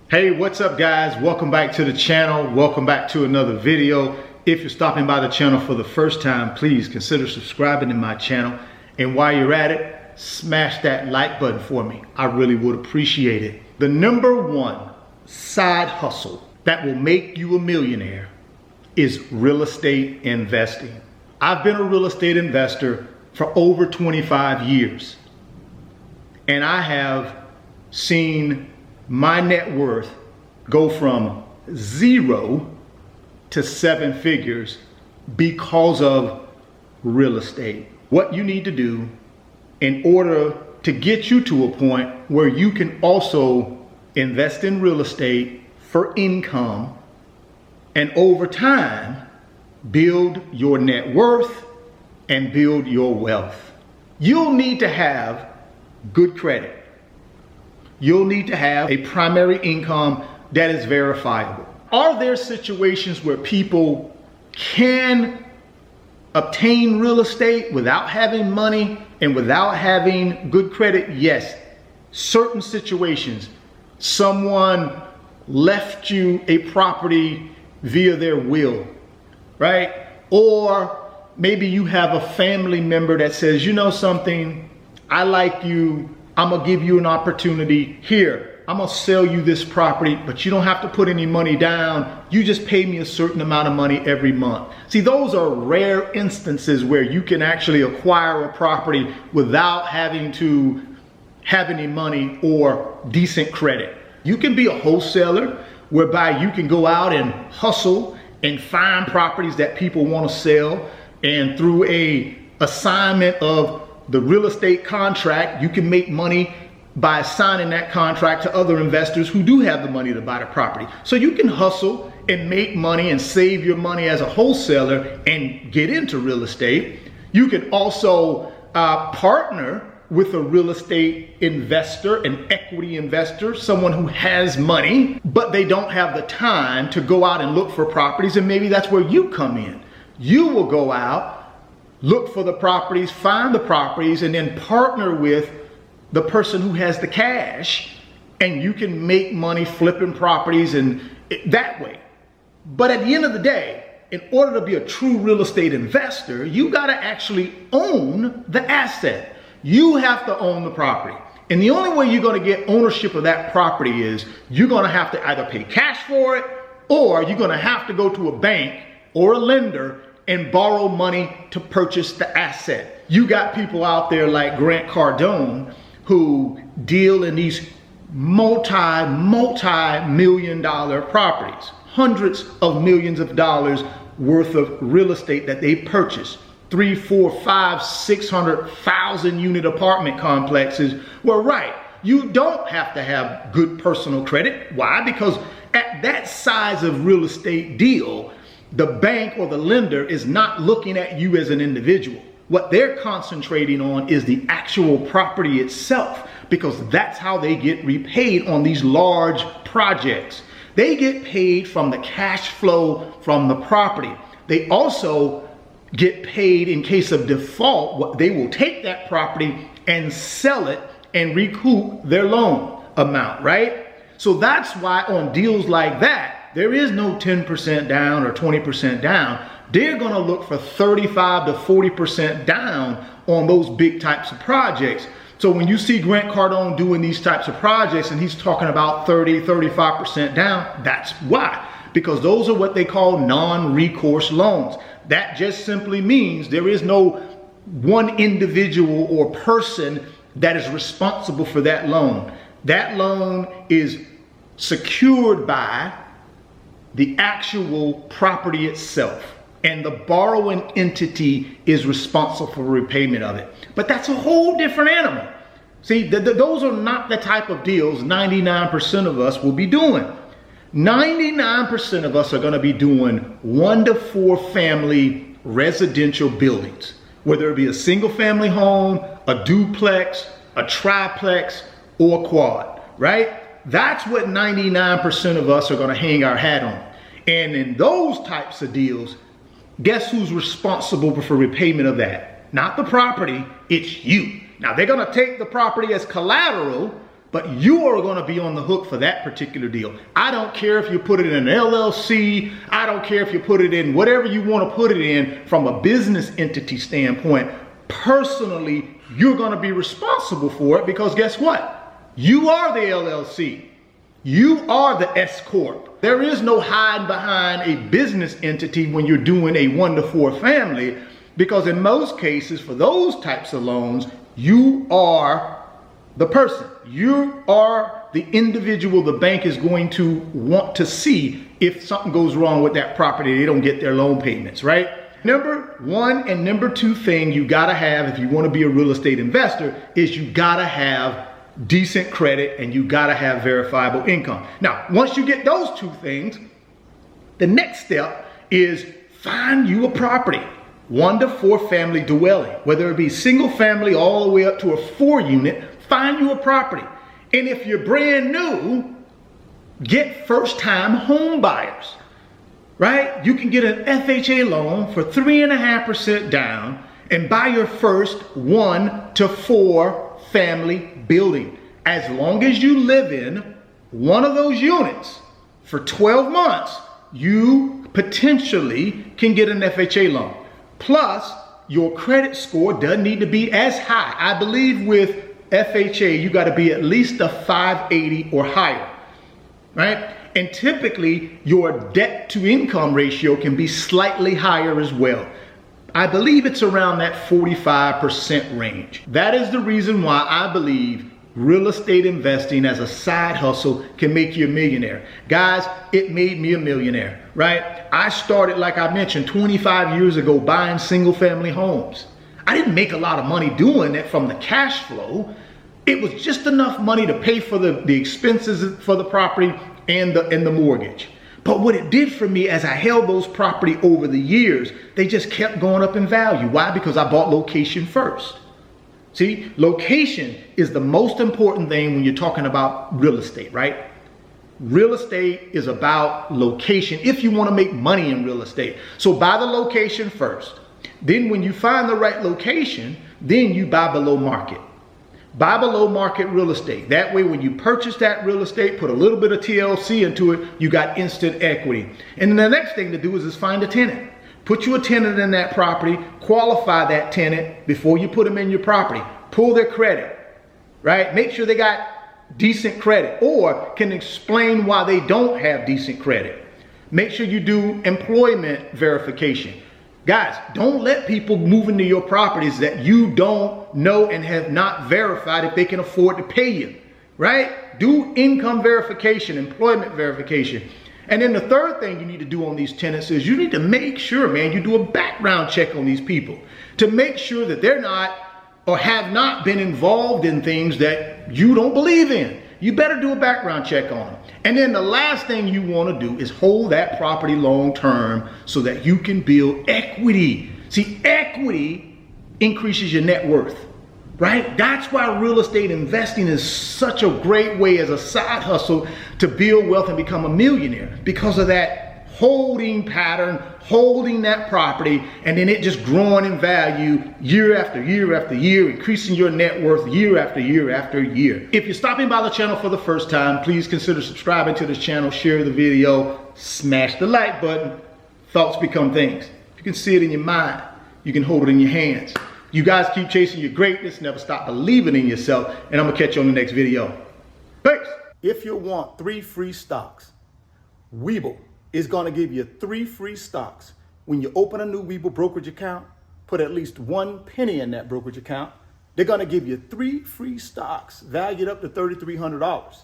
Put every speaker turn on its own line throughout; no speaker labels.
Hey, what's up guys? Welcome back to the channel. Welcome back to another video. If you're stopping by the channel for the first time, please consider subscribing to my channel. And while you're at it, smash that like button for me. I really would appreciate it. The number one side hustle that will make you a millionaire is real estate investing. I've been a real estate investor for over 25 years. And I have seen my net worth go from 0 to 7 figures because of real estate. What you need to do in order to get you to a point where you can also invest in real estate for income and over time build your net worth and build your wealth. You'll need to have good credit. You'll need to have a primary income that is verifiable. Are there situations where people can obtain real estate without having money and without having good credit? Yes. Certain situations, someone left you a property via their will, right? Or maybe you have a family member that says, you know something, I like you, I'm gonna give you an opportunity here. I'm gonna sell you this property, but you don't have to put any money down. You just pay me a certain amount of money every month. See, those are rare instances where you can actually acquire a property without having to have any money or decent credit. You can be a wholesaler whereby you can go out and hustle and find properties that people want to sell, and through a assignment of the real estate contract, you can make money by assigning that contract to other investors who do have the money to buy the property. So you can hustle and make money and save your money as a wholesaler and get into real estate. You can also partner with a real estate investor, an equity investor, someone who has money, but they don't have the time to go out and look for properties, and maybe that's where you come in. You will go out, look for the properties, find the properties, and then partner with the person who has the cash, and you can make money flipping properties and that way. But at the end of the day, in order to be a true real estate investor, you got to actually own the asset. You have to own the property. And the only way you're going to get ownership of that property is you're going to have to either pay cash for it, or you're going to have to go to a bank or a lender and borrow money to purchase the asset. You got people out there like Grant Cardone who deal in these multi-million dollar properties, hundreds of millions of dollars worth of real estate that they purchase. 3, 4, 5, 600,000 unit apartment complexes. Well, right, you don't have to have good personal credit. Why? Because at that size of real estate deal, the bank or the lender is not looking at you as an individual. What they're concentrating on is the actual property itself, because that's how they get repaid on these large projects. They get paid from the cash flow from the property. They also get paid in case of default. They will take that property and sell it and recoup their loan amount, right? So that's why on deals like that, there is no 10% down or 20% down. They're gonna look for 35 to 40% down on those big types of projects. So when you see Grant Cardone doing these types of projects and he's talking about 30, 35% down, that's why. Because those are what they call non-recourse loans. That just simply means there is no one individual or person that is responsible for that loan. That loan is secured by the actual property itself, and the borrowing entity is responsible for repayment of it. But that's a whole different animal. See, those are not the type of deals 99% of us will be doing. 99% of us are going to be doing 1 to 4 family residential buildings, whether it be a single family home, a duplex, a triplex, or a quad, right? That's what 99% of us are going to hang our hat on. And in those types of deals, guess who's responsible for repayment of that? Not the property, it's you. Now they're going to take the property as collateral but you are going to be on the hook for that particular deal. I don't care if you put it in an LLC. I don't care if you put it in whatever you want to put it in from a business entity standpoint. Personally, you're going to be responsible for it, because guess what? You are the LLC. You are the S Corp. There is no hiding behind a business entity when you're doing a 1 to 4 family, because in most cases for those types of loans, you are the person. You are the individual the bank is going to want to see if something goes wrong with that property. They don't get their loan payments, right? Number one and number two thing you gotta have if you want to be a real estate investor is you gotta have decent credit and you gotta have verifiable income. Now, once you get those two things, the next step is find you a property. 1 to 4 family dwelling, whether it be single family all the way up to a 4 unit, find you a property. And if you're brand new, get first time home buyers, right? You can get an FHA loan for 3.5% down and buy your first 1 to 4 family building. As long as you live in one of those units for 12 months, you potentially can get an FHA loan. Plus, your credit score doesn't need to be as high. I believe with FHA, you got to be at least a 580 or higher, right? And typically, your debt to income ratio can be slightly higher as well. I believe it's around that 45% range. That is the reason why I believe real estate investing as a side hustle can make you a millionaire. Guys, it made me a millionaire, right? I started, like I mentioned, 25 years ago buying single family homes. I didn't make a lot of money doing it from the cash flow. It was just enough money to pay for the expenses for the property and the mortgage. But what it did for me as I held those property over the years, they just kept going up in value. Why? Because I bought location first. See, location is the most important thing when you're talking about real estate, right? Real estate is about location if you want to make money in real estate. So buy the location first. Then when you find the right location, then you buy below market. Buy below market real estate. That way when you purchase that real estate, put a little bit of TLC into it, you got instant equity. And then the next thing to do is find a tenant. Put you a tenant in that property, qualify that tenant before you put them in your property. Pull their credit, right? Make sure they got decent credit or can explain why they don't have decent credit. Make sure you do employment verification. Guys, don't let people move into your properties that you don't know and have not verified if they can afford to pay you, right? Do income verification, employment verification. And then the third thing you need to do on these tenants is you need to make sure, man, you do a background check on these people to make sure that they're not or have not been involved in things that you don't believe in. You better do a background check on them. And then the last thing you want to do is hold that property long term so that you can build equity. See, equity increases your net worth, right? That's why real estate investing is such a great way as a side hustle to build wealth and become a millionaire, because of that holding pattern, holding that property, and then it just growing in value year after year after year, increasing your net worth year after year after year. If you're stopping by the channel for the first time, please consider subscribing to this channel, share the video, smash the like button. Thoughts become things. You can see it in your mind. You can hold it in your hands. You guys keep chasing your greatness, never stop believing in yourself, and I'm gonna catch you on the next video. Thanks. If you want 3 free stocks, Webull is going to give you 3 free stocks. When you open a new Webull brokerage account, put at least 1 penny in that brokerage account, they're going to give you 3 free stocks valued up to $3,300.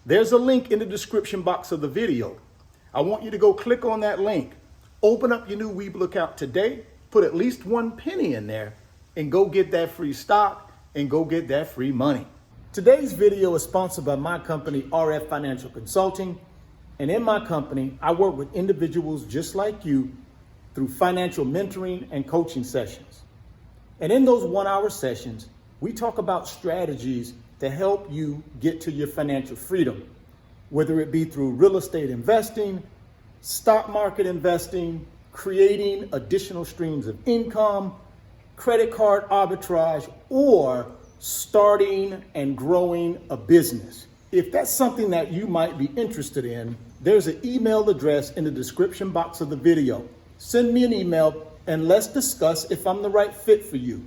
There's a link in the description box of the video. I want you to go click on that link, open up your new Webull account today, put at least 1 penny in there, and go get that free stock and go get that free money. Today's video is sponsored by my company, RF Financial Consulting. And in my company, I work with individuals just like you through financial mentoring and coaching sessions. And in those 1-hour sessions, we talk about strategies to help you get to your financial freedom, whether it be through real estate investing, stock market investing, creating additional streams of income, credit card arbitrage, or starting and growing a business. If that's something that you might be interested in, there's an email address in the description box of the video. Send me an email and let's discuss if I'm the right fit for you.